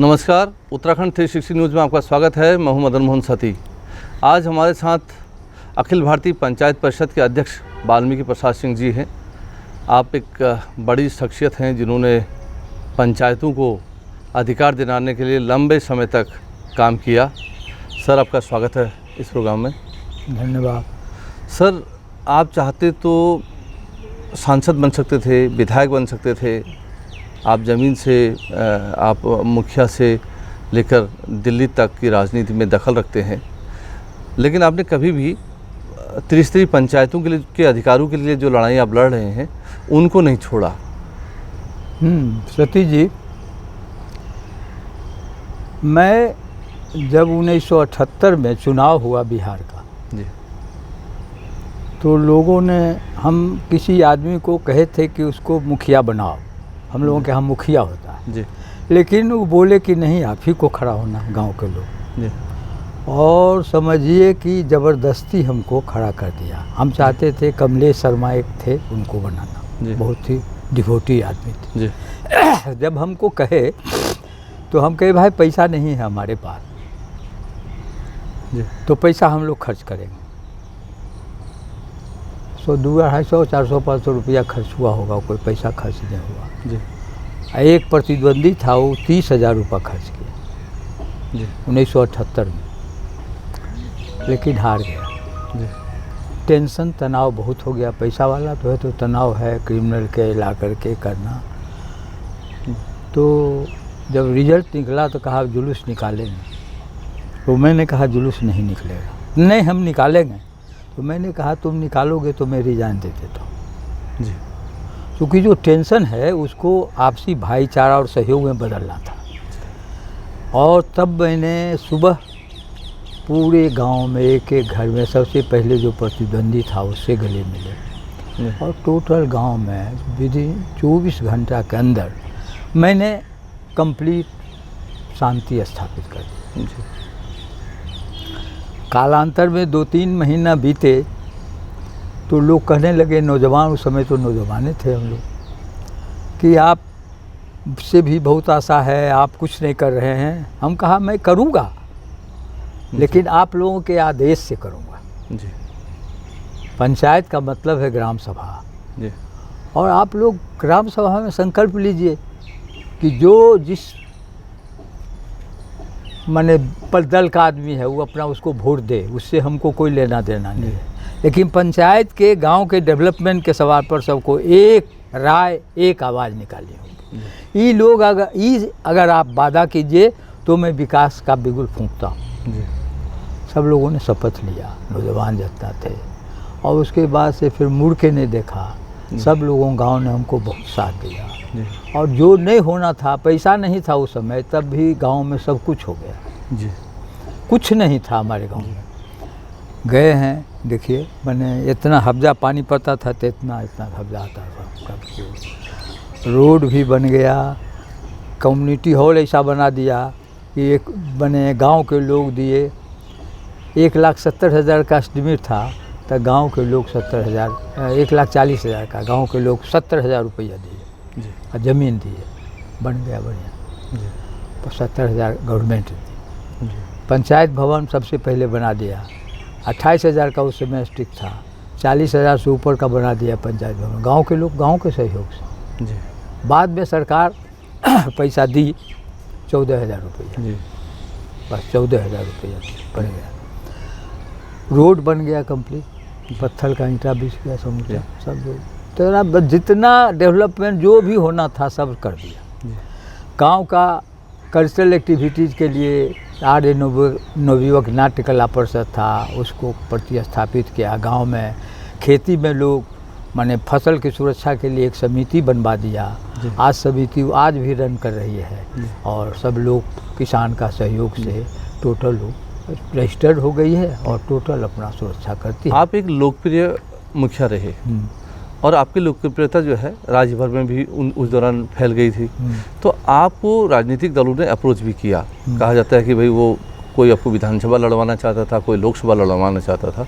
नमस्कार, उत्तराखंड 360 न्यूज़ में आपका स्वागत है। मैं हूं मदन मोहन सती। आज हमारे साथ अखिल भारतीय पंचायत परिषद के अध्यक्ष वाल्मीकि प्रसाद सिंह जी हैं। आप एक बड़ी शख्सियत हैं जिन्होंने पंचायतों को अधिकार दिलाने के लिए लंबे समय तक काम किया। सर, आपका स्वागत है इस प्रोग्राम में। धन्यवाद। सर, आप चाहते तो सांसद बन सकते थे, विधायक बन सकते थे। आप ज़मीन से आप मुखिया से लेकर दिल्ली तक की राजनीति में दखल रखते हैं, लेकिन आपने कभी भी त्रिस्तरीय पंचायतों के अधिकारों के लिए जो लड़ाई आप लड़ रहे हैं उनको नहीं छोड़ा। सती जी, मैं जब 1978 में चुनाव हुआ बिहार का जी, तो लोगों ने हम किसी आदमी को कहे थे कि उसको मुखिया बनाओ। हम लोगों के यहाँ मुखिया होता है जी, लेकिन वो बोले कि नहीं, आप ही को खड़ा होना है, गांव के लोग। जी, और समझिए कि ज़बरदस्ती हमको खड़ा कर दिया। हम चाहते थे, कमलेश शर्मा एक थे, उनको बनाना। जी, बहुत ही डिवोटी आदमी थे। जी, जब हमको कहे तो हम कहे भाई पैसा नहीं है हमारे पास, जी, तो पैसा हम लोग खर्च करेंगे। 200, 250, 400, 500 रुपया खर्च हुआ होगा, कोई पैसा खर्च नहीं हुआ। जी, एक प्रतिद्वंदी था, वो 30,000 रुपये खर्च किया जी, 1978 में, लेकिन हार गया। जी, टेंशन, तनाव बहुत हो गया। पैसा वाला तो है, तो तनाव है, क्रिमिनल के ला करके करना। तो जब रिजल्ट निकला तो कहा जुलूस निकालेंगे। तो मैंने कहा जुलूस नहीं निकलेगा। नहीं, हम निकालेंगे। तो मैंने कहा तुम निकालोगे तो मैं रिजाइन दे देता हूँ। जी, क्योंकि जो टेंशन है उसको आपसी भाईचारा और सहयोग में बदलना था। और तब मैंने सुबह पूरे गांव में एक एक घर में सबसे पहले जो प्रतिद्वंदी था उससे गले मिले, और टोटल गांव में विदिन 24 घंटा के अंदर मैंने कंप्लीट शांति स्थापित कर दी। जी, कालांतर में 2-3 महीना बीते तो लोग कहने लगे, नौजवान, उस समय तो नौजवाने थे हम लोग, कि आप से भी बहुत आशा है, आप कुछ नहीं कर रहे हैं। हम कहा मैं करूँगा, लेकिन आप लोगों के आदेश से करूँगा। जी, पंचायत का मतलब है ग्राम सभा, जी, और आप लोग ग्राम सभा में संकल्प लीजिए कि जो जिस माने पर दल का आदमी है वो अपना उसको वोट दे, उससे हमको कोई लेना देना नहीं है। लेकिन पंचायत के गांव के डेवलपमेंट के सवाल पर सबको एक राय, एक आवाज़ निकाली होगी। ये लोग अगर आप वादा कीजिए तो मैं विकास का बिगुल फूंकता हूँ। जी, सब लोगों ने शपथ लिया, नौजवान जितना थे, और उसके बाद से फिर मुड़ के नहीं देखा। सब लोगों गांव ने हमको बहुत साथ दिया। जी, और जो नहीं होना था, पैसा नहीं था उस समय, तब भी गांव में सब कुछ हो गया। जी, कुछ नहीं था हमारे गांव में। गए हैं, देखिए, मैंने इतना हफ्जा पानी पड़ता था तो इतना हफ्जा आता था। रोड भी बन गया, कम्युनिटी हॉल ऐसा बना दिया कि एक बने, गांव के लोग दिए। 1,70,000 का एस्टिमेट था, तो गांव के लोग 70,000, 1,40,000 का, गांव के लोग 70,000 रुपया दिए। जी, और ज़मीन दिए, बन गया बढ़िया। जी, तो 70,000 गवर्नमेंट दी। जी, पंचायत भवन सबसे पहले बना दिया। 28,000 का उस समय स्ट्रिक्ट था, 40,000 से ऊपर का बना दिया पंचायत भवन, गांव के लोग, गांव के सहयोग से। जी, बाद में सरकार पैसा दी 14,000 रुपया, जी, बस 14,000 रुपया पड़ गया। रोड बन गया कंप्लीट, पत्थर का ईंटा बिछ गया, समूचा सब लोग। तेरा जितना डेवलपमेंट जो भी होना था सब कर दिया। गांव का कल्चरल एक्टिविटीज़ के लिए आर्य नवयुवक नाट्य कला परिषद था, उसको प्रतिस्थापित किया। गांव में खेती में लोग माने फसल की सुरक्षा के लिए एक समिति बनवा दिया। आज समिति आज भी रन कर रही है, और सब लोग किसान का सहयोग से टोटल लोग रजिस्टर्ड हो गई है और टोटल अपना सुरक्षा करती है। आप एक लोकप्रिय मुखिया रहे, और आपकी लोकप्रियता जो है राज्य भर में भी उस दौरान फैल गई थी। तो आपको राजनीतिक दलों ने अप्रोच भी किया। कहा जाता है कि भाई वो कोई आपको विधानसभा लड़वाना चाहता था, कोई लोकसभा लड़वाना चाहता था,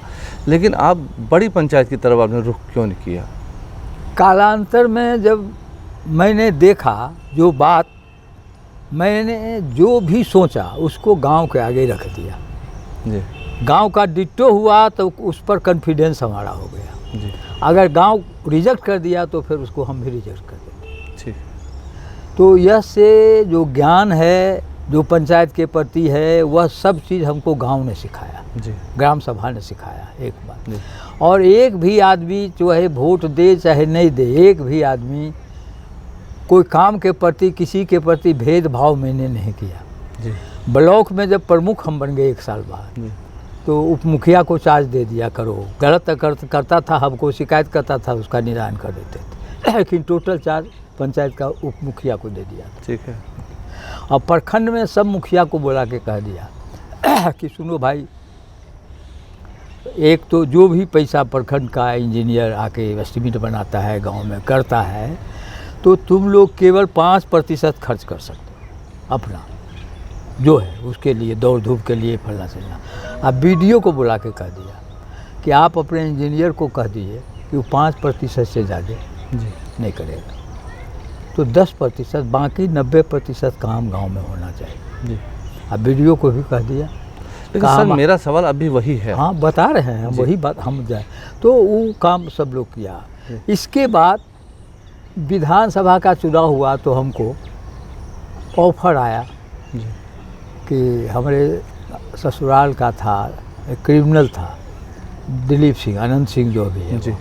लेकिन आप बड़ी पंचायत की तरफ आपने रुख क्यों नहीं किया? कालांतर में जब मैंने देखा जो बात मैंने जो भी सोचा उसको गांव के आगे रख दिया। जी गांव का डिट्टो हुआ तो उस पर कॉन्फिडेंस हमारा हो गया। जी अगर गांव रिजेक्ट कर दिया तो फिर उसको हम भी रिजेक्ट कर देते। ठीक। तो यह से जो ज्ञान है, जो पंचायत के प्रति है, वह सब चीज़ हमको गांव ने सिखाया, जी ग्राम सभा ने सिखाया एक बात। जी और एक भी आदमी जो है वोट दे चाहे नहीं दे, एक भी आदमी कोई काम के प्रति किसी के प्रति भेदभाव मैंने नहीं किया। जी ब्लॉक में जब प्रमुख हम बन गए 1 साल बाद, जी तो उप मुखिया को चार्ज दे दिया, करो गलत करता था हमको शिकायत करता था, उसका निदान कर देते थे। लेकिन टोटल चार्ज पंचायत का उप मुखिया को दे दिया था। ठीक है। और प्रखंड में सब मुखिया को बुला के कह दिया कि सुनो भाई, एक तो जो भी पैसा प्रखंड का इंजीनियर आके एस्टीमेट बनाता है गांव में करता है, तो तुम लोग केवल 5% खर्च कर सकते हो अपना जो है उसके लिए, दौड़ धूप के लिए, फलना चलना। अब बीडीओ को बुला के कह दिया कि आप अपने इंजीनियर को कह दीजिए कि वो 5% से ज़्यादा जी नहीं करेगा, तो 10%, बाकी 90% काम गांव में होना चाहिए। जी। अब बीडीओ को भी कह दिया। लेकिन सर मेरा सवाल अभी वही है। हाँ बता रहे हैं, वही बात हम जाए तो वो काम सब लोग किया। इसके बाद विधानसभा का चुनाव हुआ तो हमको ऑफर आया जी कि हमारे ससुराल का था, एक क्रिमिनल था दिलीप सिंह, अनंत सिंह जो भी है जी।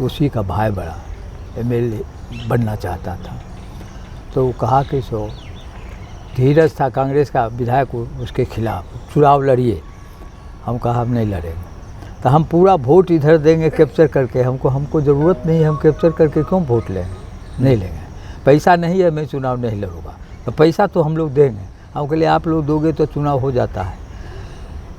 उसी का भाई बड़ा एमएलए बनना चाहता था। तो वो कहा कि सो धीरज था कांग्रेस का विधायक, उसके खिलाफ चुनाव लड़िए। हम कहा हम नहीं लड़ेंगे, तो हम पूरा वोट इधर देंगे कैप्चर करके, हमको ज़रूरत नहीं है, हम कैप्चर करके क्यों वोट लेंगे, नहीं लेंगे, पैसा नहीं है, मैं चुनाव नहीं लड़ूंगा। तो पैसा तो हम लोग देंगे। हम कह लिए आप लोग दोगे तो चुनाव हो जाता है।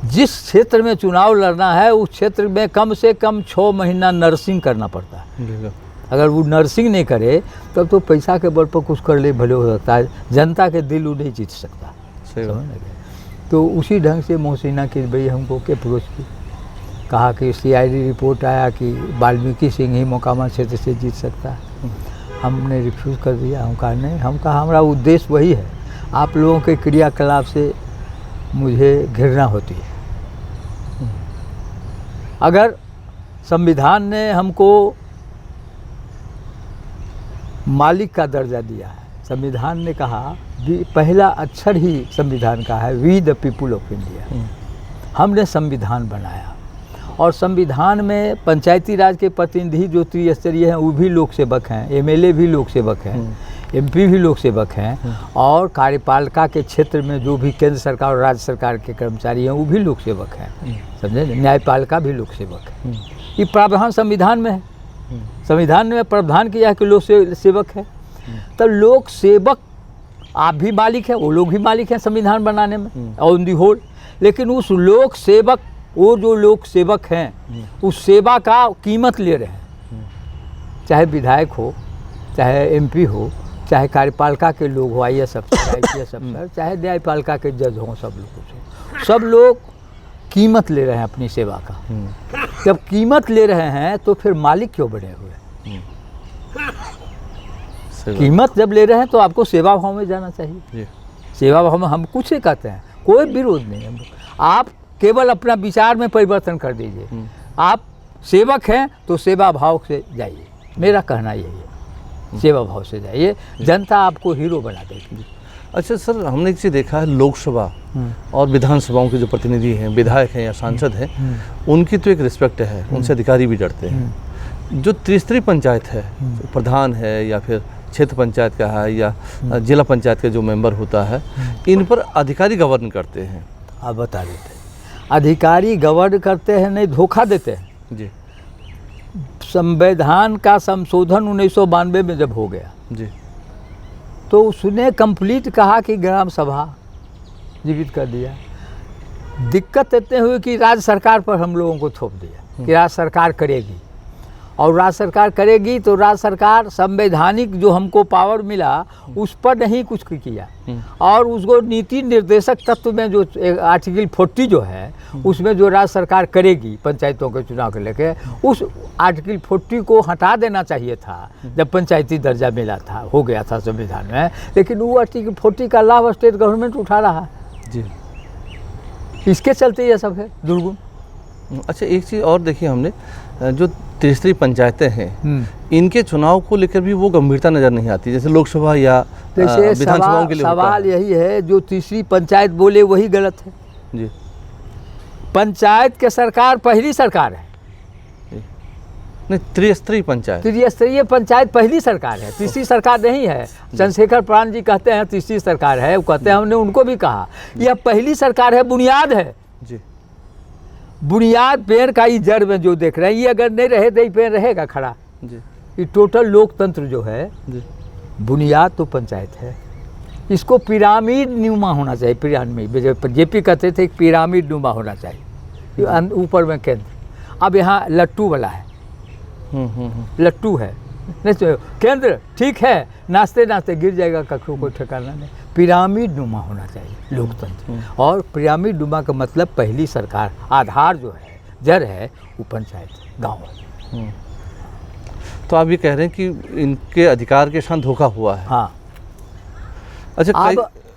जिस क्षेत्र में चुनाव लड़ना है उस क्षेत्र में कम से कम 6 महीना नर्सिंग करना पड़ता है। अगर वो नर्सिंग नहीं करे तब तो पैसा के बल पर कुछ कर ले भले हो सकता है, जनता के दिल वो नहीं जीत सकता। सही बात। तो उसी ढंग से मोहसिना की भाई हमको के अप्रोच की, कहा कि सीआईडी रिपोर्ट आया कि वाल्मीकि सिंह ही मोकामा क्षेत्र से जीत सकता है। हमने रिफ्यूज़ कर दिया। हम कहा नहीं, हम कहा हमारा उद्देश्य वही है, आप लोगों के क्रियाकलाप से मुझे घृणा होती है। अगर संविधान ने हमको मालिक का दर्जा दिया है, संविधान ने कहा, पहला अक्षर ही संविधान का है, we the people of India. हमने संविधान बनाया और संविधान में पंचायती राज के प्रतिनिधि जो त्रिस्तरीय हैं वो भी लोक सेवक हैं, एमएलए भी लोक सेवक हैं, एमपी भी लोक सेवक हैं, और कार्यपालिका के क्षेत्र में जो भी केंद्र सरकार और राज्य सरकार के कर्मचारी हैं वो भी लोक सेवक हैं, समझे, न्यायपालिका भी लोक सेवक है। ये प्रावधान संविधान में है, संविधान ने प्रावधान किया है कि लोक सेवक है। तो लोक सेवक आप भी मालिक हैं, वो लोग भी मालिक हैं संविधान बनाने में ऑन दी होल। लेकिन उस लोक सेवक, वो जो लोक सेवक हैं उस सेवा का कीमत ले रहे हैं, चाहे विधायक हो, चाहे एमपी हो, चाहे कार्यपालिका के लोग हो, आईएएस अफसर, आईपीएस अफसर, चाहे न्यायपालिका के जज हों, सब लोग कीमत ले रहे हैं अपनी सेवा का। जब कीमत ले रहे हैं तो फिर मालिक क्यों बने हुए? कीमत जब ले रहे हैं तो आपको सेवा भाव में जाना चाहिए। सेवा भाव में हम कुछ ही कहते हैं, कोई विरोध नहीं है। आप केवल अपना विचार में परिवर्तन कर दीजिए। आप सेवक हैं तो सेवा भाव से जाइए, मेरा कहना यही है, सेवा भाव से जाइए, जनता आपको हीरो बना देगी। अच्छा सर, हमने एक चीज़ देखा है, लोकसभा और विधानसभाओं के जो प्रतिनिधि हैं, विधायक हैं या सांसद हैं, उनकी तो एक रिस्पेक्ट है, उनसे अधिकारी भी डरते हैं। जो त्रिस्तरीय पंचायत है, प्रधान है या फिर क्षेत्र पंचायत का है या जिला पंचायत का जो मेंबर होता है, इन पर अधिकारी गवर्न करते हैं। आप बता देते हैं, अधिकारी गवर्न करते हैं, नहीं धोखा देते हैं जी। संविधान का संशोधन 1992 में जब हो गया जी, तो उसने कंप्लीट कहा कि ग्राम सभा जीवित कर दिया। दिक्कत इतने हुई कि राज्य सरकार पर हम लोगों को थोप दिया कि राज्य सरकार करेगी, और राज्य सरकार करेगी तो राज्य सरकार संवैधानिक जो हमको पावर मिला उस पर नहीं कुछ किया, और उसको नीति निर्देशक तत्व में जो आर्टिकल 40 जो है उसमें जो राज्य सरकार करेगी पंचायतों के चुनाव को लेके, उस आर्टिकल 40 को हटा देना चाहिए था जब पंचायती दर्जा मिला था, हो गया था संविधान में। लेकिन वो आर्टिकल 40 का लाभ स्टेट गवर्नमेंट उठा रहा है जी। इसके चलते ये सब है दुर्गुण। अच्छा, एक चीज़ और देखिए, हमने जो त्रिस्तरीय पंचायतें हैं इनके चुनाव को लेकर भी वो गंभीरता नज़र नहीं आती, जैसे लोकसभा या विधानसभाओं के लिए सवाल यही है, जो तीसरी पंचायत बोले वही गलत है जी। पंचायत के सरकार पहली सरकार है, नहीं, त्रिस्तरीय पंचायत, त्रिस्तरीय पंचायत पहली सरकार है, तीसरी सरकार नहीं है। चंद्रशेखर प्राण जी कहते हैं तीसरी सरकार है, वो कहते हैं, हमने उनको भी कहा यह पहली सरकार है, बुनियाद है जी। बुनियाद पेड़ का ही जड़ में जो देख रहे हैं, ये अगर नहीं रहे तो ये पेड़ रहेगा खड़ा जी। ये टोटल लोकतंत्र जो है जी। बुनियाद तो पंचायत है। इसको पिरामिड नुमा होना चाहिए, पिरामिड जेपी कहते थे पिरामिड नुमा होना चाहिए, ऊपर में केंद्र। अब यहाँ लट्टू वाला है, लट्टू है नहीं तो केंद्र ठीक है, नाचते नाचते गिर जाएगा, कखरों को ठिकाना नहीं। पिरामिड नुमा होना चाहिए लोकतंत्र, और पिरामिड नुमा का मतलब पहली सरकार, आधार जो है, जड़ है, वो पंचायत गाँव है। तो आप ये कह रहे हैं कि इनके अधिकार के साथ धोखा हुआ है। हाँ। अच्छा,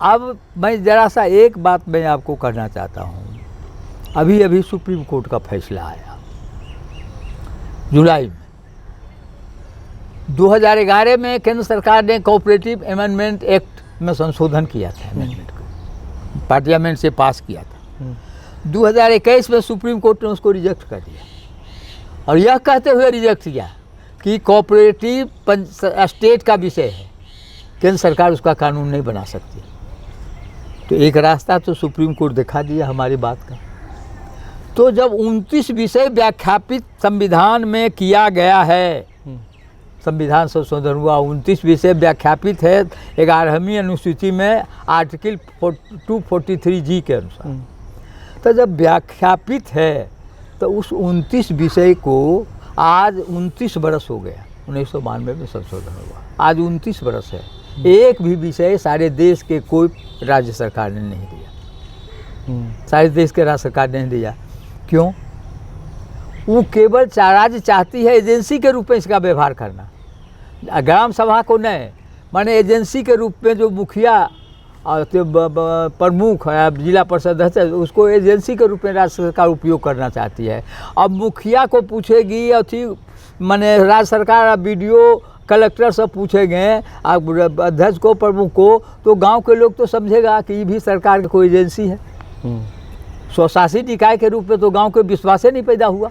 अब मैं ज़रा सा एक बात मैं आपको कहना चाहता हूँ। अभी अभी सुप्रीम कोर्ट का फैसला आया जुलाई में, 2011 में केंद्र सरकार ने कोऑपरेटिव अमेंडमेंट एक्ट में संशोधन किया था, अमेंडमेंट को पार्लियामेंट से पास किया था। 2021 में सुप्रीम कोर्ट ने उसको रिजेक्ट कर दिया, और यह कहते हुए रिजेक्ट किया कि कोऑपरेटिव स्टेट का विषय है, केंद्र सरकार उसका कानून नहीं बना सकती। तो एक रास्ता तो सुप्रीम कोर्ट दिखा दिया हमारी बात का। तो जब 29 विषय व्याख्यापित संविधान में किया गया है, संविधान संशोधन हुआ, 29 विषय व्याख्यापित है 11वीं अनुसूची में आर्टिकल 243G के अनुसार। तो जब व्याख्यापित है तो उस 29 विषय को आज 29 बरस हो गया, 1992 में संशोधन हुआ, आज 29 बरस है, एक भी विषय सारे देश के कोई राज्य सरकार ने नहीं दिया, सारे देश के राज्य सरकार ने नहीं दिया। क्यों? वो केवल राज्य चाहती है एजेंसी के रूप में इसका व्यवहार करना, ग्राम सभा को नहीं, माने एजेंसी के रूप में जो मुखिया प्रमुख जिला परिषद है उसको एजेंसी के रूप में राज्य सरकार उपयोग करना चाहती है। अब मुखिया को पूछेगी, अथी माने राज्य सरकार BDO कलेक्टर सब पूछेंगे अध्यक्ष को, प्रमुख को, तो गांव के लोग तो समझेगा कि ये भी सरकार की कोई एजेंसी है। स्वशासी निकाय के रूप में तो गांव के विश्वास ही नहीं पैदा हुआ।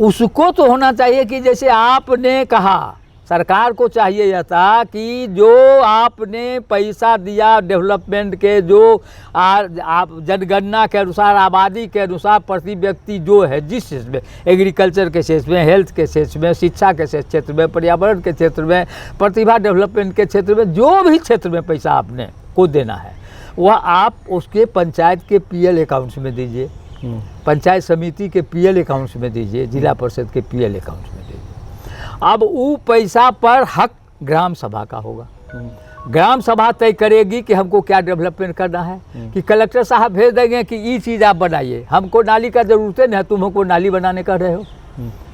उसको तो होना चाहिए कि जैसे आपने कहा, सरकार को चाहिए यह था कि जो आपने पैसा दिया डेवलपमेंट के, जो आप जनगणना के अनुसार, आबादी के अनुसार प्रति व्यक्ति जो है जिस क्षेत्र में, एग्रीकल्चर के क्षेत्र में, हेल्थ के क्षेत्र में, शिक्षा के क्षेत्र में, पर्यावरण के क्षेत्र में, प्रतिभा डेवलपमेंट के क्षेत्र में, जो भी क्षेत्र में पैसा आपने को देना है वह आप उसके पंचायत के PL अकाउंट्स में दीजिए, पंचायत समिति के PL अकाउंट्स में दीजिए, जिला परिषद के PL अकाउंट्स में दीजिए। अब वो पैसा पर हक ग्राम सभा का होगा। ग्राम सभा तय करेगी कि हमको क्या डेवलपमेंट करना है, कि कलेक्टर साहब भेज देंगे कि ये चीज़ आप बनाइए, हमको नाली का ज़रूरत है, तुम हमको नाली बनाने कर रहे हो,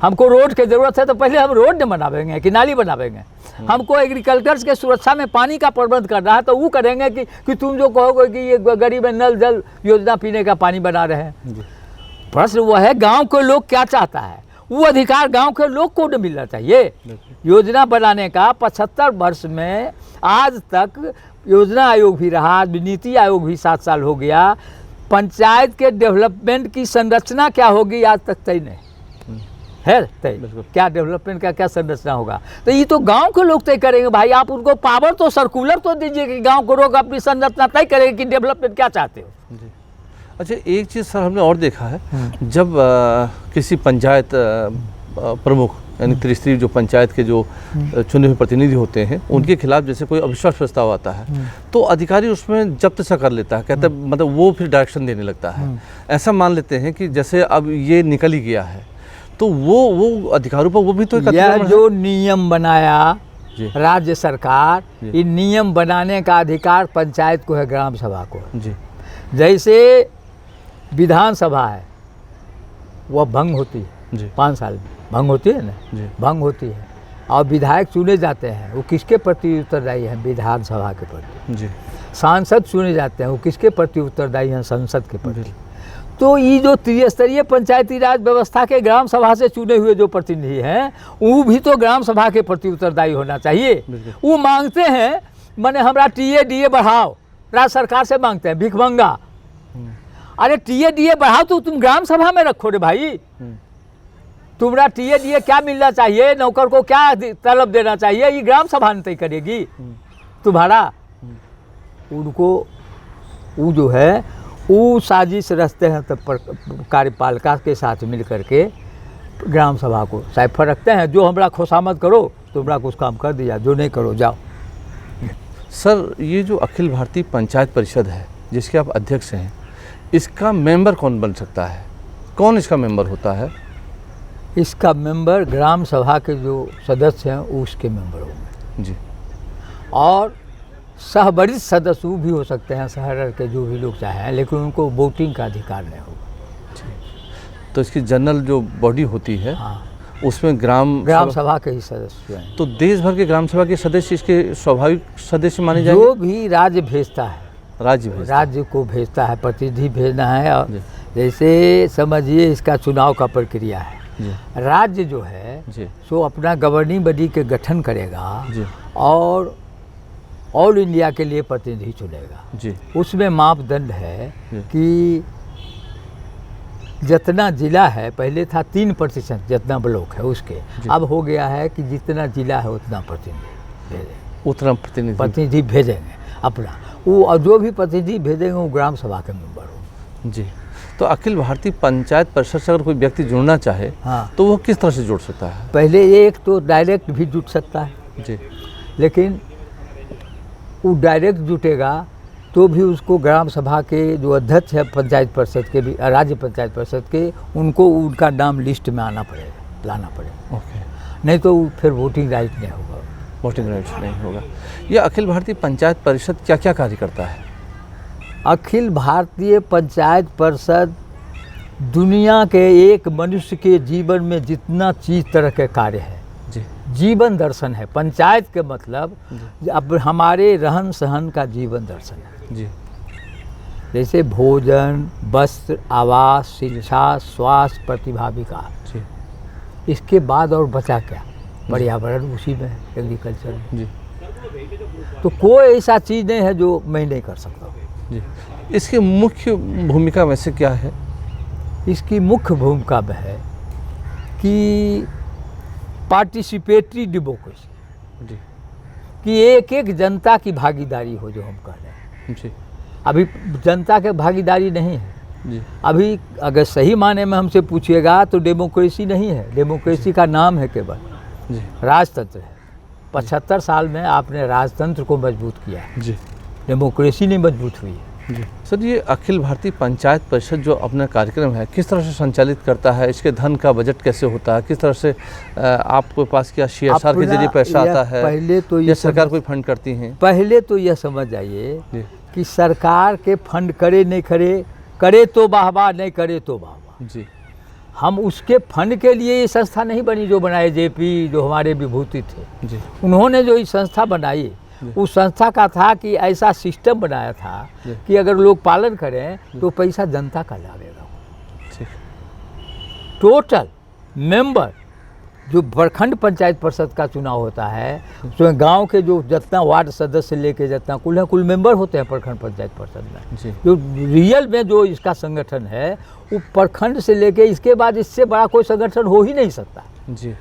हमको रोड की ज़रूरत है तो पहले हम रोड बनावेंगे कि नाली बनावेंगे, हमको एग्रीकल्चर के सुरक्षा में पानी का प्रबंध करना है तो वो करेंगे कि तुम जो कहोगे कि ये गरीब नल जल योजना पीने का पानी बना रहे हैं। प्रश्न वो है गांव के लोग क्या चाहता है, वो अधिकार गांव के लोग को मिलना चाहिए। योजना बनाने का 75 वर्ष में आज तक योजना आयोग भी रहा, नीति आयोग भी 7 साल हो गया, पंचायत के डेवलपमेंट की संरचना क्या होगी आज तक तय नहीं है। तय क्या डेवलपमेंट का क्या संरचना होगा तो ये तो गांव के लोग तय करेंगे। भाई आप उनको पावर तो सर्कुलर तो दीजिए कि गांव के लोग अपनी संरचना तय करेंगे कि डेवलपमेंट क्या चाहते हो। अच्छा, एक चीज़ सर हमने और देखा है, जब किसी पंचायत प्रमुख यानी त्रिस्तरीय जो पंचायत के जो चुने हुए प्रतिनिधि होते हैं उनके खिलाफ जैसे कोई अविश्वास प्रस्ताव आता है तो अधिकारी उसमें जब्त सा कर लेता है, कहता है मतलब वो फिर डायरेक्शन देने लगता है। ऐसा मान लेते हैं कि जैसे अब ये निकल ही गया है तो वो अधिकारों पर वो भी तो एक यह अतिक्रमण जो नियम बनाया जी। राज्य सरकार, जी। इन नियम बनाने का अधिकार पंचायत को है, ग्राम सभा को है। जी जैसे विधानसभा है वह भंग होती है जी 5 साल में, भंग होती है ना, जी भंग होती है, और विधायक चुने जाते हैं, वो किसके प्रति उत्तरदायी हैं? विधानसभा के प्रति। जी सांसद चुने जाते हैं, वो किसके प्रति उत्तरदायी हैं? संसद के प्रति। बिल्कुल। तो ये जो त्रिस्तरीय पंचायती राज व्यवस्था के ग्राम सभा से चुने हुए जो प्रतिनिधि हैं, वो भी तो ग्राम सभा के प्रति उत्तरदायी होना चाहिए। बिल्कुल। वो मांगते हैं, माने हमरा टीए डीए बढ़ाओ, राज्य सरकार से मांगते हैं भिखमंगा। अरे टीए डीए बढ़ाओ तो तुम ग्राम सभा में रखो रे भाई। तुम्हारा टीए डीए क्या मिलना चाहिए, नौकर को क्या तलब देना चाहिए, ये ग्राम सभा तय करेगी तुम्हारा। उनको वो जो है वो साजिश रचते हैं, तब पर कार्यपालिका के साथ मिल करके ग्राम सभा को साइफर रखते हैं। जो हमरा खुशामद करो तुम्हारा कुछ काम कर दिया, जो नहीं करो जाओ। सर, ये जो अखिल भारतीय पंचायत परिषद है जिसके आप अध्यक्ष हैं, इसका मेंबर कौन बन सकता है? कौन इसका मेंबर होता है? इसका मेंबर ग्राम सभा के जो सदस्य हैं वो उसके मेंबर होंगे जी। और सहवरिष्ठ सदस्य वो भी हो सकते हैं, शहर के जो भी लोग चाहें, लेकिन उनको वोटिंग का अधिकार नहीं होगा। तो इसकी जनरल जो बॉडी होती है, हाँ, उसमें ग्राम सभा के ही सदस्य हैं। तो देश भर के ग्राम सभा के सदस्य इसके स्वाभाविक सदस्य माने जाएंगे? जो भी राज्य भेजता है, राज्य को भेजता है, प्रतिनिधि भेजना है। और जैसे समझिए इसका चुनाव का प्रक्रिया है, राज्य जो है सो अपना गवर्निंग बॉडी के गठन करेगा और ऑल इंडिया के लिए प्रतिनिधि चुनेगा जी। उसमें मापदंड है कि जितना जिला है, पहले था 3% जितना ब्लॉक है उसके, अब हो गया है कि जितना जिला है उतना प्रतिनिधि भेजेंगे अपना। वो और जो भी प्रतिनिधि भेजेंगे वो ग्राम सभा के मेंबर हो। जी। तो अखिल भारतीय पंचायत परिषद से अगर कोई व्यक्ति जुड़ना चाहे, हाँ, तो वो किस तरह से जुड़ सकता है? पहले एक तो डायरेक्ट भी जुट सकता है जी, लेकिन वो डायरेक्ट जुटेगा तो भी उसको ग्राम सभा के जो अध्यक्ष है पंचायत परिषद के भी, राज्य पंचायत परिषद के, उनको उनका नाम लिस्ट में आना पड़ेगा, लाना पड़ेगा। ओके। नहीं तो फिर वोटिंग राइट नहीं होगा। वोटिंग राइट्स नहीं होगा। ये अखिल भारतीय पंचायत परिषद क्या क्या कार्य करता है? अखिल भारतीय पंचायत परिषद दुनिया के एक मनुष्य के जीवन में जितना चीज तरह के कार्य है, जी, जीवन दर्शन है। पंचायत के मतलब अब हमारे रहन सहन का जीवन दर्शन है। जी। जैसे भोजन, वस्त्र, आवास, शिक्षा, स्वास्थ्य, प्रतिभा, विकास। जी। इसके बाद और बचा क्या? पर्यावरण उसी में है, एग्रीकल्चर में। जी। तो कोई ऐसा चीज़ नहीं है जो मैं नहीं कर सकता हूँ। जी। इसकी मुख्य भूमिका वैसे क्या है? इसकी मुख्य भूमिका में है कि पार्टिसिपेटरी डेमोक्रेसी, जी, कि एक एक जनता की भागीदारी हो, जो हम कह रहे हैं। जी। अभी जनता के भागीदारी नहीं है। जी। अभी अगर सही माने में हमसे पूछिएगा तो डेमोक्रेसी नहीं है। डेमोक्रेसी का नाम है केवल, जी, राजतंत्र है। 75 साल में आपने राजतंत्र को मजबूत किया, जी, डेमोक्रेसी नहीं मजबूत हुई है। जी। सर, ये अखिल भारतीय पंचायत परिषद जो अपना कार्यक्रम है किस तरह से संचालित करता है? इसके धन का बजट कैसे होता है? किस तरह से आपके पास क्या CSR के जरिए पैसा आता है? पहले तो ये सरकार कोई फंड करती है? पहले तो यह समझ जाइए कि सरकार के फंड करे नहीं करे, करे तो वाहवाह, नहीं करे तो वाहवाह। जी। हम उसके फंड के लिए ये संस्था नहीं बनी जो बनाए JP, जो हमारे विभूति थे। जी। उन्होंने जो ये संस्था बनाई, उस संस्था का था कि ऐसा सिस्टम बनाया था कि अगर लोग पालन करें तो पैसा जनता का लागेगा। टोटल मेंबर जो प्रखंड पंचायत परिषद का चुनाव होता है, उसमें गांव के जो जितना वार्ड सदस्य लेके जितना कुल मेंबर होते हैं प्रखंड पंचायत परिषद में, जो रियल में जो इसका संगठन है वो प्रखंड से लेके, इसके बाद इससे बड़ा कोई संगठन हो ही नहीं सकता। जी।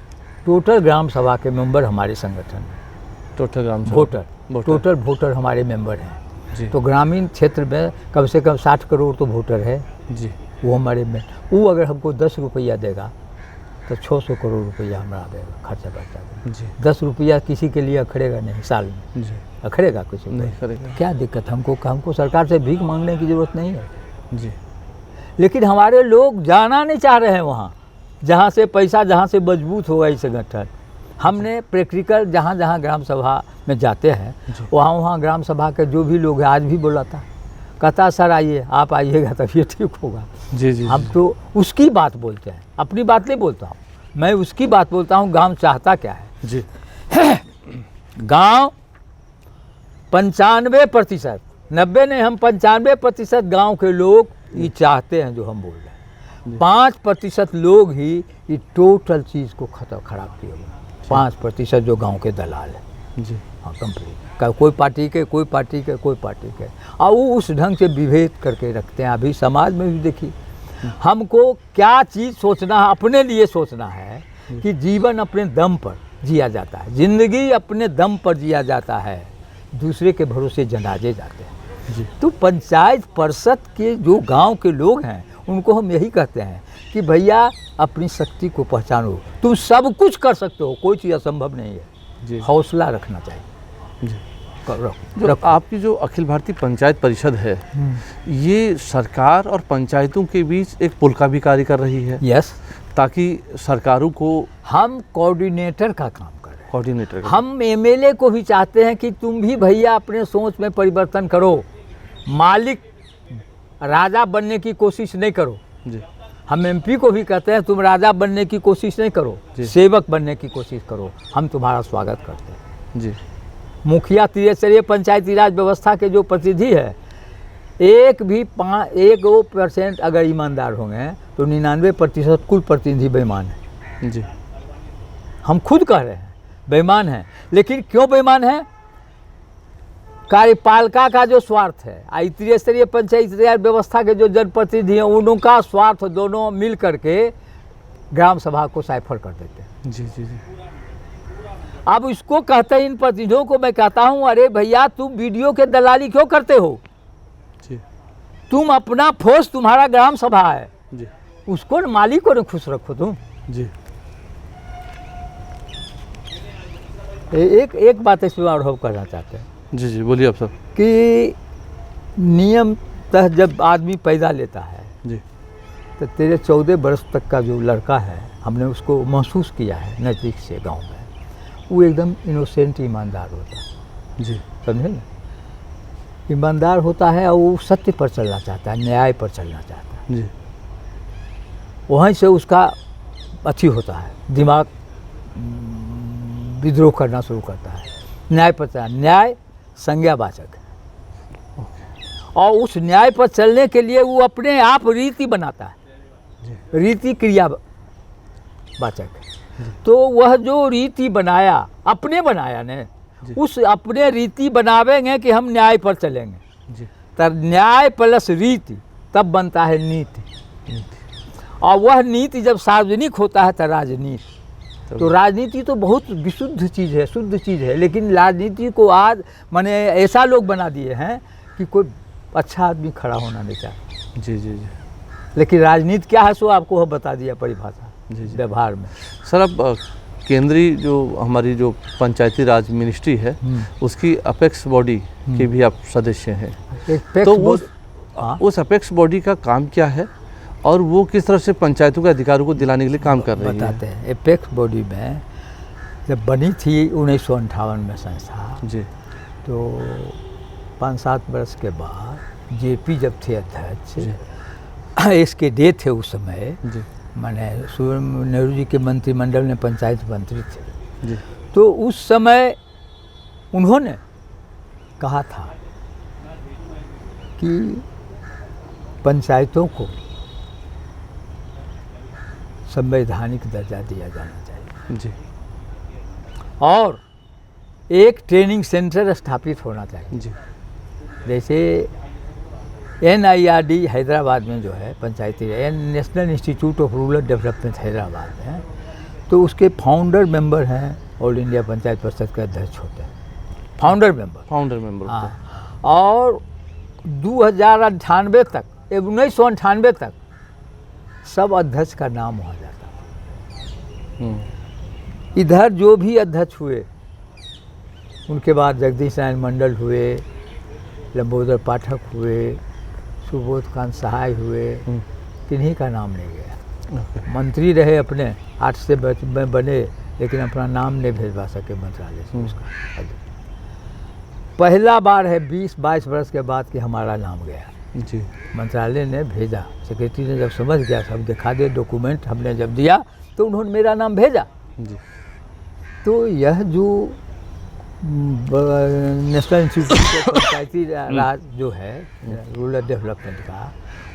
टोटल ग्राम सभा के मेंबर हमारे संगठन में, टोटल ग्राम टोटल वोटर हमारे मेंबर हैं। जी। तो ग्रामीण क्षेत्र में कम से कम 60 करोड़ तो वोटर है। जी। वो हमारे में, वो अगर हमको 10 रुपया देगा तो 600 करोड़ रुपया हमारा देगा, खर्चा बचा। जी। 10 रुपया किसी के लिए अखड़ेगा नहीं साल में। जी। अखड़ेगा कुछ नहीं करेगा। क्या दिक्कत? हमको सरकार से भीख मांगने की जरूरत नहीं है। जी। लेकिन हमारे लोग जाना नहीं चाह रहे हैं वहाँ। जहाँ से पैसा, जहाँ से मजबूत होगा ये संगठन। हमने प्रैक्टिकल जहाँ जहाँ ग्राम सभा में जाते हैं वहाँ वहाँ ग्राम सभा के जो भी लोग हैं, आज भी बोला था, कहता सर आइए, आप आइएगा तब ये ठीक होगा। जी जी। हम तो उसकी बात बोलते हैं, अपनी बात नहीं बोलता हूँ मैं, उसकी बात बोलता हूँ। गांव चाहता क्या है जी। गांव 95%, 90 नहीं, हम 95% गांव के लोग ये चाहते हैं जो हम बोल रहे हैं। 5% लोग ही ये टोटल चीज़ को खराब किए हुए, 5% जो गांव के दलाल है जी। हाँ कंप्लीट, कोई पार्टी के, कोई पार्टी के, कोई पार्टी के, और वो उस ढंग से विभेद करके रखते हैं। अभी समाज में भी देखिए, हमको क्या चीज़ सोचना है, अपने लिए सोचना है कि जीवन अपने दम पर जिया जाता है, ज़िंदगी अपने दम पर जिया जाता है, दूसरे के भरोसे जनाजे जाते हैं जी। तो पंचायत परिषद के जो गांव के लोग हैं उनको हम यही कहते हैं कि भैया अपनी शक्ति को पहचानो, तुम सब कुछ कर सकते हो, कोई चीज़ असंभव नहीं है जी। हौसला रखना चाहिए जी। जो आपकी जो अखिल भारतीय पंचायत परिषद है, ये सरकार और पंचायतों के बीच एक पुल का भी कार्य कर रही है। यस, ताकि सरकारों को, हम कोऑर्डिनेटर का काम कर रहे हैं। कोऑर्डिनेटर हम एमएलए को भी चाहते हैं कि तुम भी भैया अपने सोच में परिवर्तन करो, मालिक राजा बनने की कोशिश नहीं करो। जी। हम एमपी को भी कहते हैं तुम राजा बनने की कोशिश नहीं करो, सेवक बनने की कोशिश करो, हम तुम्हारा स्वागत करते हैं जी। मुखिया त्रिस्तरीय पंचायती राज व्यवस्था के जो प्रतिनिधि है, 1% अगर ईमानदार होंगे तो 99% कुल प्रतिनिधि बेईमान है। जी। हम खुद कह रहे हैं बेईमान है, लेकिन क्यों बेईमान है? कार्यपालिका का जो स्वार्थ है, त्रिस्तरीय पंचायती राज व्यवस्था के जो जनप्रतिनिधि हैं उनका स्वार्थ दोनों मिल करके ग्राम सभा को साइफर कर देते हैं। जी जी जी। अब इसको कहते हैं, इन प्रतिनिधियों को मैं कहता हूं, अरे भैया तुम वीडियो के दलाली क्यों करते हो? जी। तुम अपना फोर्स, तुम्हारा ग्राम सभा है जी। उसको मालिक को न खुश रखो तुम। जी। एक बात इसमें अनुभव करना चाहते हैं। जी जी, बोलिए आप सब। कि नियमतः जब आदमी पैदा लेता है जी। तो तेरे 14 वर्ष तक का जो लड़का है, हमने उसको महसूस किया है नज़दीक से गांव में, वो एकदम इनोसेंट ईमानदार होता है। जी। समझे ना, ईमानदार होता है और वो सत्य पर चलना चाहता है, न्याय पर चलना चाहता है। जी। वहीं से उसका अच्छी होता है, दिमाग विद्रोह करना शुरू करता है, न्याय पर चलना। न्याय संज्ञावाचक है और उस न्याय पर चलने के लिए वो अपने आप रीति बनाता है, रीति क्रियावाचक है। तो वह जो रीति बनाया, अपने बनाया ने, उस अपने रीति बनावेंगे कि हम न्याय पर चलेंगे, तब न्याय प्लस रीति तब बनता है नीति। और वह नीति जब सार्वजनिक होता है तो राजनीति। तो राजनीति तो बहुत विशुद्ध चीज़ है, शुद्ध चीज़ है, लेकिन राजनीति को आज माने ऐसा लोग बना दिए हैं कि कोई अच्छा आदमी खड़ा होना नहीं चाहता। जी जी जी। लेकिन राजनीति क्या है सो आपको बता दिया परिभाषा जी जी। व्यवहार में। सर, अब केंद्रीय जो हमारी जो पंचायती राज मिनिस्ट्री है उसकी अपेक्स बॉडी के भी आप सदस्य हैं, तो उस अपेक्स बॉडी का काम क्या है और वो किस तरह से पंचायतों के अधिकारों को दिलाने के लिए काम कर रही है? बताते हैं। एपेक्स बॉडी में जब बनी थी 1958 में संस्था जी, तो 5-7 वर्ष के बाद जेपी जब थे अध्यक्ष, इसके डे थे उस समय जी, माने नेहरू जी के मंत्रिमंडल में पंचायत मंत्री थे जी, तो उस समय उन्होंने कहा था कि पंचायतों को संवैधानिक दर्जा दिया जाना चाहिए जी, और एक ट्रेनिंग सेंटर स्थापित होना चाहिए। जी, जैसे NIRD हैदराबाद में जो है पंचायती national institute of rural development Hyderabad में, तो उसके फाउंडर मेंबर हैं ऑल इंडिया पंचायत परिषद के अध्यक्ष होते हैं, फाउंडर मेंबर। हाँ, और 1998 तक 1998 तक सब अध्यक्ष का नाम हो जाता था। इधर जो भी अध्यक्ष हुए, उनके बाद जगदीश नारायण मंडल हुए, लंबोदर पाठक हुए, सुबोध कांत सहाय हुए, किन्हीं का नाम नहीं गया। मंत्री रहे अपने 8 से में बने, लेकिन अपना नाम नहीं भेजवा सके मंत्रालय से उसका। पहला बार है 20-22 वर्ष के बाद कि हमारा नाम गया जी। मंत्रालय ने भेजा, सेक्रेटरी ने जब समझ गया, सब दिखा दे डॉक्यूमेंट, हमने जब दिया तो उन्होंने मेरा नाम भेजा। जी। तो यह जो नेशनल इंस्टीट्यूट ऑफ पंचायती राज जो है रूरल डेवलपमेंट का,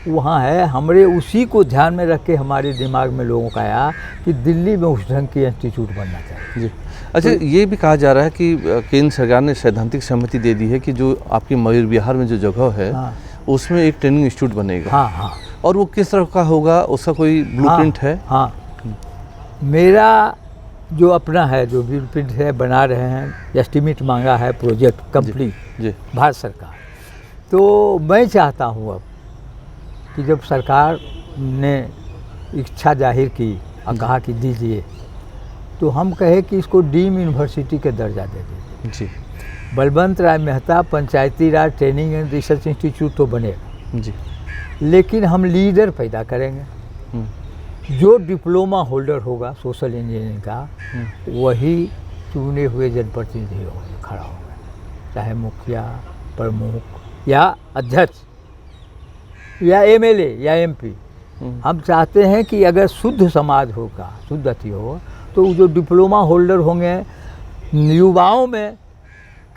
वहाँ है, हमरे उसी को ध्यान में रख के हमारे दिमाग में लोगों का आया कि दिल्ली में उस ढंग की इंस्टीट्यूट बनना चाहिए। जी। अच्छा, ये भी कहा जा रहा है कि केंद्र सरकार ने सैद्धांतिक सहमति दे दी है कि जो आपकी मयूर विहार में जो जगह है, हाँ। उसमें एक ट्रेनिंग इंस्टीट्यूट बनेगा। हाँ हाँ। और वो किस तरह का होगा, उसका कोई ब्लूप्रिंट है? हाँ, मेरा जो अपना है, जो ब्लूप्रिंट है, बना रहे हैं, एस्टीमेट मांगा है प्रोजेक्ट कंप्लीट जी। भारत सरकार। तो मैं चाहता हूँ अब कि जब सरकार ने इच्छा जाहिर की और कहा कि दीजिए, तो हम कहे कि इसको डीम यूनिवर्सिटी के दर्जा दे दीजिए। जी। बलवंत राय मेहता पंचायती राज ट्रेनिंग एंड रिसर्च इंस्टीट्यूट तो बनेगा जी, लेकिन हम लीडर पैदा करेंगे। जो डिप्लोमा होल्डर होगा सोशल इंजीनियरिंग का, वही चुने हुए जनप्रतिनिधि होंगे, खड़ा होगा, चाहे मुखिया, प्रमुख या अध्यक्ष या एमएलए या एमपी। हम चाहते हैं कि अगर शुद्ध समाज होगा, शुद्ध अति हो, तो जो डिप्लोमा होल्डर होंगे, युवाओं में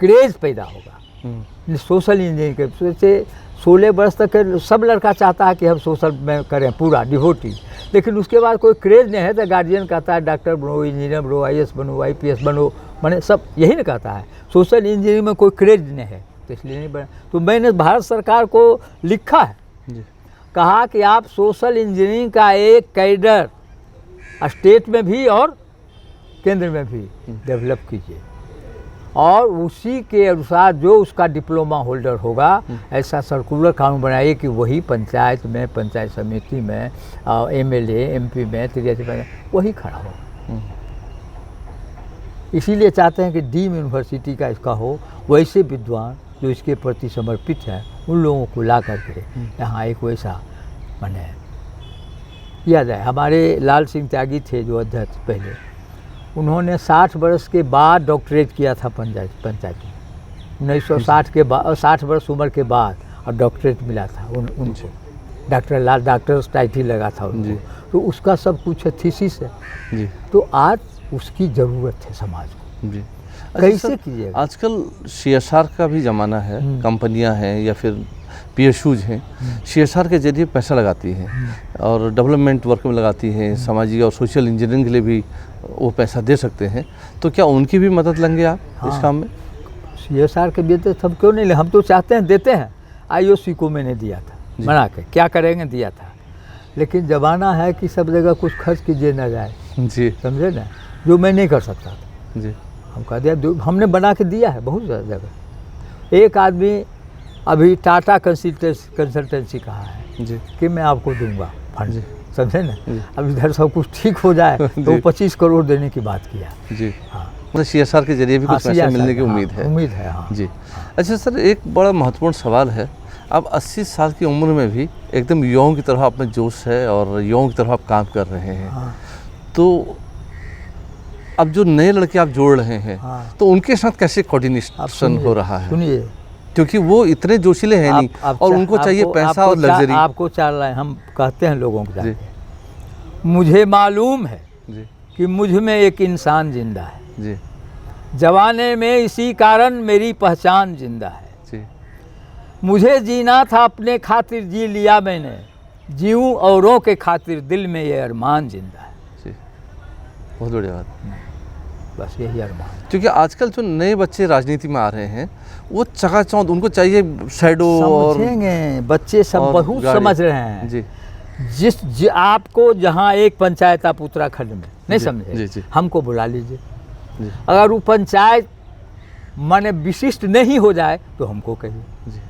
क्रेज पैदा होगा सोशल इंजीनियरिंग के। सोचे 16 वर्ष तक सब लड़का चाहता है कि हम सोशल में करें पूरा डिवोटी, लेकिन उसके बाद कोई क्रेज नहीं है तो गार्जियन कहता है डॉक्टर बनो, इंजीनियर बनो, आईएएस बनो, आईपीएस बनो, मैंने सब यही ना कहता है। सोशल इंजीनियरिंग में कोई क्रेज नहीं है, तो इसलिए नहीं बना। तो मैंने भारत सरकार को लिखा है जी, कहा कि आप सोशल इंजीनियरिंग का एक कैडर स्टेट में भी और केंद्र में भी डेवलप कीजिए, और उसी के अनुसार जो उसका डिप्लोमा होल्डर होगा, ऐसा सर्कुलर कानून बनाइए कि वही पंचायत में, पंचायत समिति में, एमएलए एमपी में, वही खड़ा हो। इसीलिए चाहते हैं कि डीम यूनिवर्सिटी का इसका हो, वैसे विद्वान जो इसके प्रति समर्पित है उन लोगों को ला करके यहाँ एक वैसा माने किया जाए। हमारे लाल सिंह त्यागी थे जो अध्यक्ष पहले, उन्होंने 60 वर्ष के बाद डॉक्टरेट किया था पंचायत में, 1960 के बाद, 60 वर्ष उम्र के बाद, और डॉक्टरेट मिला था उनको, डॉक्टर टाइटल लगा था उनको। तो उसका सब कुछ थीसिस है जी। तो आज उसकी ज़रूरत है समाज को जी। कैसे कीजिएगा? आजकल CSR का भी ज़माना है, कंपनियां हैं या फिर PSUs हैं, CSR के जरिए पैसा लगाती हैं और डेवलपमेंट वर्क में लगाती हैं, सामाजिक और सोशल इंजीनियरिंग के लिए भी वो पैसा दे सकते हैं। तो क्या उनकी भी मदद लेंगे आप इस काम में? CSR के लिए हम क्यों नहीं ले, हम तो चाहते हैं, देते हैं। IOC को मैंने दिया था बना के, क्या करेंगे, दिया था, लेकिन ज़माना है कि सब जगह कुछ खर्च कीजिए ना जाए जी, समझे ना, जो मैं नहीं कर सकता था जी। हम कह दिया, हमने बना के दिया है बहुत जगह। एक आदमी अभी टाटा कंसल्टेंसी कहा है जी कि मैं आपको दूंगा फंड, समझे ना। अब इधर सब कुछ ठीक हो जाए तो 25 करोड़ देने की बात किया जी। हाँ, मतलब CSR के जरिए भी कुछ पैसे मिलने की उम्मीद है। उम्मीद है हाँ जी। अच्छा सर, एक बड़ा महत्वपूर्ण सवाल है, आप 80 साल की उम्र में भी एकदम युवाओं की तरह आप में जोश है और युवाओं की तरह आप काम कर रहे हैं। हाँ। तो अब जो नए लड़के आप जोड़ रहे हैं, हाँ, तो उनके साथ कैसे कोऑर्डिनेशन हो रहा है? सुनिए, क्योंकि वो इतने जोशीले हैं नहीं, और उनको चाहिए पैसा और लग्जरी। आपको चार लाइन हम कहते हैं लोगों को जाके, मुझे मालूम है जी कि मुझ में एक इंसान जिंदा है जी, जवाने में इसी कारण मेरी पहचान जिंदा है जी। मुझे जीना था अपने खातिर, जी लिया मैंने, जीऊं औरों के खातिर, दिल में ये अरमान जिंदा है जी। बहुत बढ़िया बात, बस यही अरमान। क्योंकि आजकल जो नए बच्चे राजनीति में आ रहे हैं, वो चकाचौंध, उनको चाहिए शैडो और समझेंगे बच्चे सब बहुत समझ रहे हैं जी। आपको जहाँ एक पंचायत आप उत्तराखंड में नहीं समझे, हमको बुला लीजिए। अगर वो पंचायत माने विशिष्ट नहीं हो जाए तो हमको कहिए।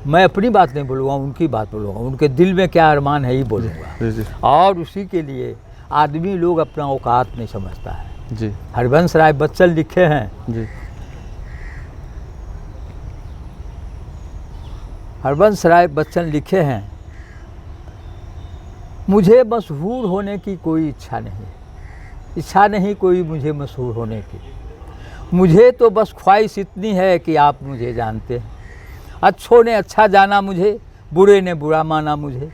मैं अपनी बात नहीं बोलूँगा, उनकी बात बोलूँगा, उनके दिल में क्या अरमान है ये बोलूँगा। और उसी के लिए आदमी लोग अपना औकात नहीं समझता है जी। हरिवंश राय बच्चन लिखे हैं जी, हरिवंश राय बच्चन लिखे हैं मुझे मशहूर होने की कोई इच्छा नहीं कोई मुझे मशहूर होने की। मुझे तो बस ख्वाहिश इतनी है कि आप मुझे जानते हैं। अच्छों ने अच्छा जाना मुझे, बुरे ने बुरा माना मुझे।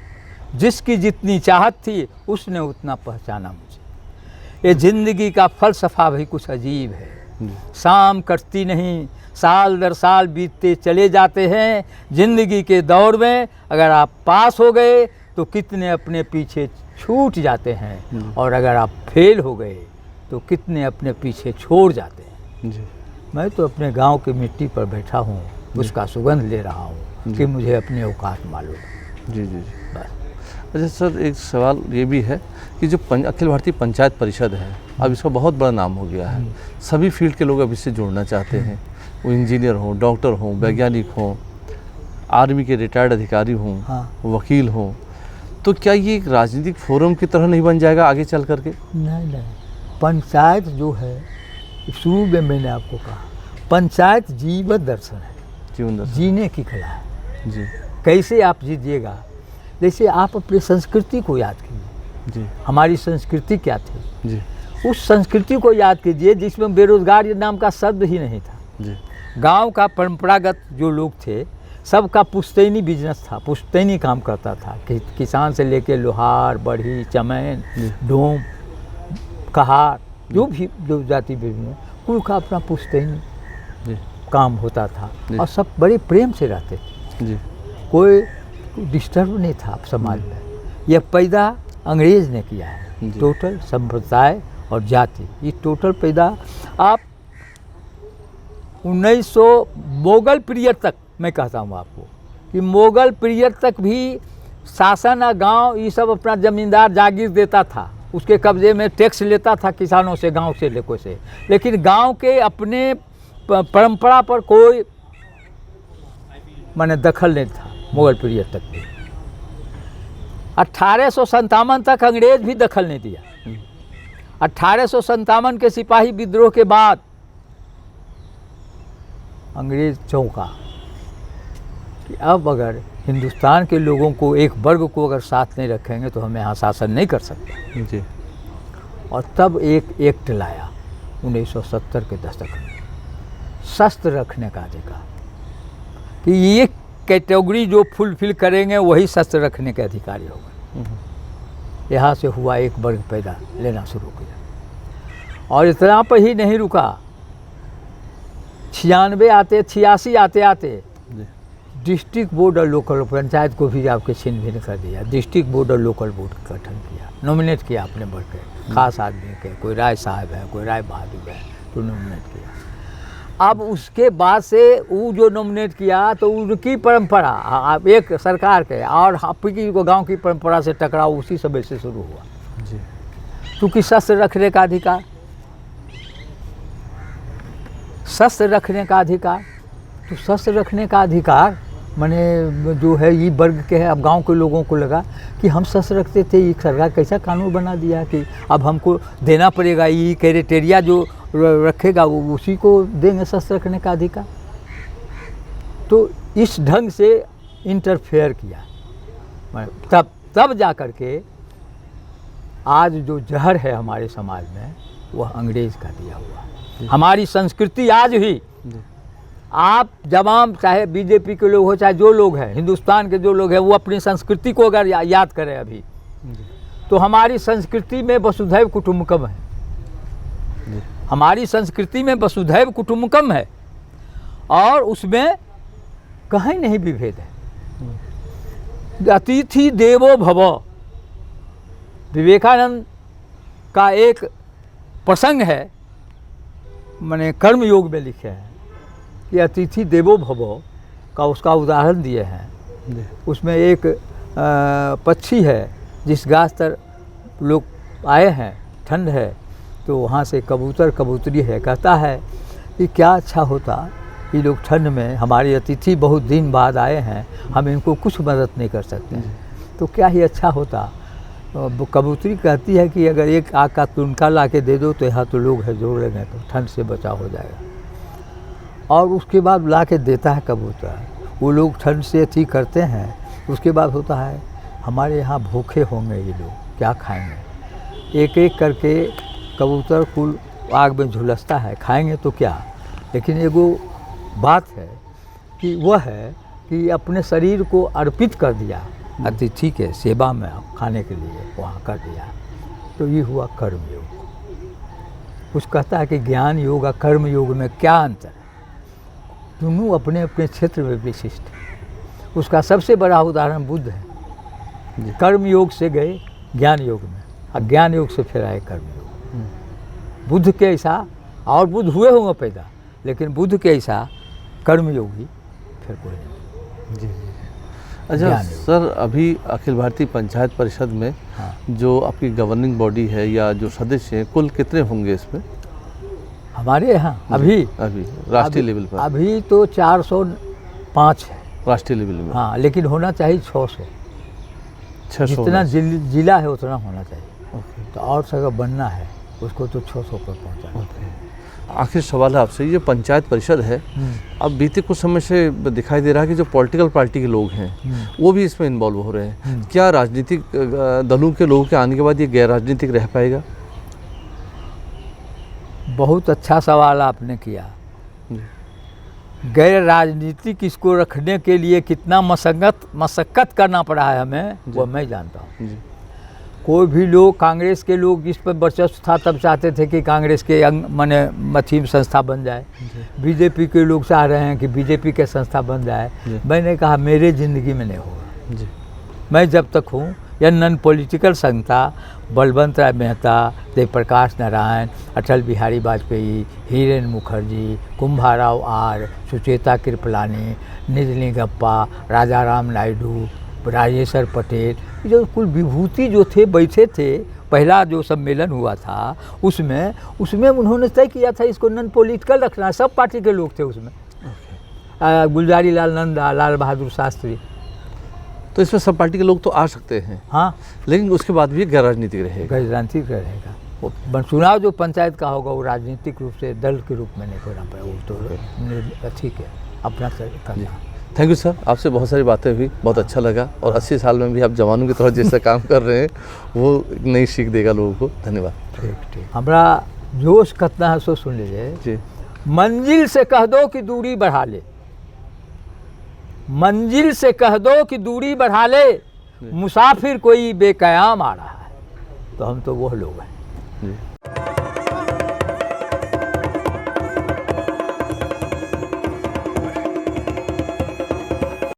जिसकी जितनी चाहत थी उसने उतना पहचाना मुझे। ये ज़िंदगी का फ़लसफ़ा भी कुछ अजीब है। शाम कटती नहीं, साल दर साल बीतते चले जाते हैं। ज़िंदगी के दौर में अगर आप पास हो गए तो कितने अपने पीछे छूट जाते हैं, और अगर आप फेल हो गए तो कितने अपने पीछे छोड़ जाते हैं। जी। मैं तो अपने गांव की मिट्टी पर बैठा हूँ, उसका सुगंध ले रहा हूँ कि मुझे अपने औकात मालूम है। जी जी जी। बस। अच्छा सर, एक सवाल ये भी है कि जो अखिल भारतीय पंचायत परिषद है, अब इसका बहुत बड़ा नाम हो गया है। सभी फील्ड के लोग अब इससे जुड़ना चाहते हैं। वो इंजीनियर हों, डॉक्टर हों, वैज्ञानिक हों, आर्मी के रिटायर्ड अधिकारी हों, वकील हों, तो क्या ये एक राजनीतिक फोरम की तरह नहीं बन जाएगा आगे चल करके? नहीं, पंचायत जो है, शुरू में मैंने आपको कहा, पंचायत जीवन दर्शन है, जीवन दर्शन, जीने की कला है। जी। कैसे आप जीजिएगा? जैसे आप अपनी संस्कृति को याद कीजिए। जी। हमारी संस्कृति क्या थी? जी। उस संस्कृति को याद कीजिए जिसमें बेरोजगार नाम का शब्द ही नहीं था। जी। गांव का परंपरागत जो लोग थे, सबका पुश्तैनी बिजनेस था, पुश्तैनी काम करता था। किसान से लेके लोहार, बढ़ी, चमैन, डोम, कहार, जो जाति बिजनेस, कुल का अपना पुश्तैनी काम होता था, और सब बड़े प्रेम से रहते थे। जी। कोई डिस्टर्ब नहीं था समाज में। यह पैदा अंग्रेज ने किया है। टोटल संप्रदाय और जाति, ये टोटल पैदा आप 1900 मोगल पीरियड तक, मैं कहता हूँ आपको कि मोगल पीरियड तक भी शासन और गांव ये सब अपना ज़मींदार जागीर देता था, उसके कब्जे में टैक्स लेता था किसानों से, गांव से लेको से, लेकिन गांव के अपने परंपरा पर कोई माने दखल नहीं था मुगल पीरियड तक भी। 1857 तक अंग्रेज भी दखल नहीं दिया। 1857 के सिपाही विद्रोह के बाद अंग्रेज चौंका कि अब अगर हिंदुस्तान के लोगों को, एक वर्ग को अगर साथ नहीं रखेंगे तो हम यहाँ शासन नहीं कर सकते। जी। और तब एक एक्ट लाया 1970 के दशक में, शस्त्र रखने का अधिकार, कि ये कैटेगरी जो फुलफिल करेंगे वही शस्त्र रखने के अधिकारी होंगे। यहाँ से हुआ एक वर्ग पैदा लेना शुरू किया, और इतना पर ही नहीं रुका। 86 आते डिस्ट्रिक्ट बोर्ड और लोकल पंचायत को भी आपके छिन्न भिन्न कर दिया। डिस्ट्रिक्ट बोर्ड और लोकल बोर्ड का गठन किया, नॉमिनेट किया अपने बढ़ के, खास आदमी के, कोई राय साहब है, कोई राय बहादुर है, तो नॉमिनेट किया। अब उसके बाद से वो जो नॉमिनेट किया तो उनकी परंपरा, आप एक सरकार के और आपकी को गांव की परंपरा से टकराव उसी समय से शुरू हुआ। जी। क्योंकि शस्त्र रखने का अधिकार, शस्त्र रखने का अधिकार, तो शस्त्र रखने का अधिकार माने जो है ये वर्ग के है। अब गांव के लोगों को लगा कि हम शस्त्र रखते थे, ये सरकार कैसा कानून बना दिया कि अब हमको देना पड़ेगा, ये क्राइटेरिया जो रखेगा वो उसी को देंगे शस्त्र रखने का अधिकार। तो इस ढंग से इंटरफेयर किया। तब जा कर के आज जो जहर है हमारे समाज में, वह अंग्रेज का दिया हुआ। हमारी संस्कृति आज भी, आप जवान चाहे बीजेपी के लोग हो चाहे जो लोग हैं, हिंदुस्तान के जो लोग हैं, वो अपनी संस्कृति को अगर याद करें अभी, तो हमारी संस्कृति में वसुधैव कुटुम्बकम है। हमारी संस्कृति में वसुधैव कुटुम्बकम है, और उसमें कहीं नहीं विभेद है। अतिथि देवो भव, विवेकानंद का एक प्रसंग है, मैंने कर्म योग में लिखे हैं कि अतिथि देवो भव का उसका उदाहरण दिए हैं। उसमें एक पक्षी है, जिस गाछ पर लोग आए हैं, ठंड है, तो वहाँ से कबूतर कबूतरी है, कहता है कि क्या अच्छा होता, ये लोग ठंड में, हमारे अतिथि बहुत दिन बाद आए हैं, हम इनको कुछ मदद नहीं कर सकते, तो क्या ही अच्छा होता। कबूतरी कहती है कि अगर एक आग का तुनका ला के दे दो तो यहाँ तो लोग है जोड़ लेंगे, तो ठंड से बचाव हो जाएगा। और उसके बाद ला के देता है कबूतर, वो लोग ठंड से अथी करते हैं। उसके बाद होता है हमारे यहाँ भूखे होंगे ये लोग, क्या खाएंगे। एक एक करके कबूतर कुल आग में झुलसता है, खाएंगे तो क्या। लेकिन एगो बात है कि वह है कि अपने शरीर को अर्पित कर दिया अतिथि के सेवा में, खाने के लिए वहाँ कर दिया, तो ये हुआ कर्म योग। कुछ कहता है कि ज्ञान योग और कर्म योग में क्या अंतर है, दोनों अपने अपने क्षेत्र में विशिष्ट है। उसका सबसे बड़ा उदाहरण बुद्ध है। कर्म योग से गए ज्ञान योग में, और ज्ञान योग से फिर आए कर्म योग। बुद्ध के ऐसा, और बुद्ध हुए होंगे पैदा, लेकिन बुद्ध के ऐसा कर्म योगी फिर कोई नहीं। जी। अच्छा सर, अभी अखिल भारतीय पंचायत परिषद में जो आपकी गवर्निंग बॉडी है या जो सदस्य हैं, कुल कितने होंगे इसमें हमारे यहाँ? अभी राष्ट्रीय लेवल पर अभी तो 405 है राष्ट्रीय लेवल में। हाँ, लेकिन होना चाहिए 600। जितना जिला है उतना होना चाहिए। तो और जगह बनना है, उसको तो 600 पर पहुँचा। आखिर सवाल है आपसे, ये पंचायत परिषद है, अब बीते कुछ समय से दिखाई दे रहा है कि जो पॉलिटिकल पार्टी के लोग हैं वो भी इसमें इन्वॉल्व हो रहे हैं। क्या राजनीतिक दलों के लोगों के आने के बाद ये गैर राजनीतिक रह पाएगा? बहुत अच्छा सवाल आपने किया। गैर राजनीतिक इसको रखने के लिए कितना मशक्कत करना पड़ा है हमें, वो मैं जानता हूँ। कोई भी लोग, कांग्रेस के लोग इस पर वर्चस्व था तब चाहते थे कि कांग्रेस के माने मथीम संस्था बन जाए। बीजेपी के लोग चाह रहे हैं कि बीजेपी के संस्था बन जाए। मैंने कहा मेरे ज़िंदगी में नहीं होगा। मैं जब तक हूँ, यह नॉन पॉलिटिकल संस्था बलवंत राय मेहता, जयप्रकाश नारायण, अटल बिहारी वाजपेयी, हीरेन मुखर्जी, कुंभाराव आर, सुचेता कृपलानी, निजलिंगप्पा, राजा राम नायडू, राजेश्वर पटेल, जो कुल विभूति जो थे बैठे थे, पहला जो सम्मेलन हुआ था उसमें उन्होंने तय किया था इसको नॉन पॉलिटिकल रखना। सब पार्टी के लोग थे उसमें। गुलजारी लाल नंदा, लाल बहादुर शास्त्री। तो इसमें सब पार्टी के लोग तो आ सकते हैं, हाँ, लेकिन उसके बाद भी गैर राजनीतिक रहेगा। गैर राजनीतिक रहेगा। वो चुनाव जो पंचायत का होगा वो राजनीतिक रूप से दल के रूप में नहीं होना पड़ेगा। वो तो ठीक है, अपना करना। थैंक यू सर, आपसे बहुत सारी बातें हुई, बहुत अच्छा लगा। और 80 साल में भी आप जवानों की तरह जैसा काम कर रहे हैं वो एक नई सीख देगा लोगों को। धन्यवाद। ठीक। हमारा जोश कितना है सो सुन लीजिए जी। मंजिल से कह दो कि दूरी बढ़ा ले, मंजिल से कह दो कि दूरी बढ़ा ले, मुसाफिर कोई बेकयाम आ रहा है। तो हम तो वो लोग हैं।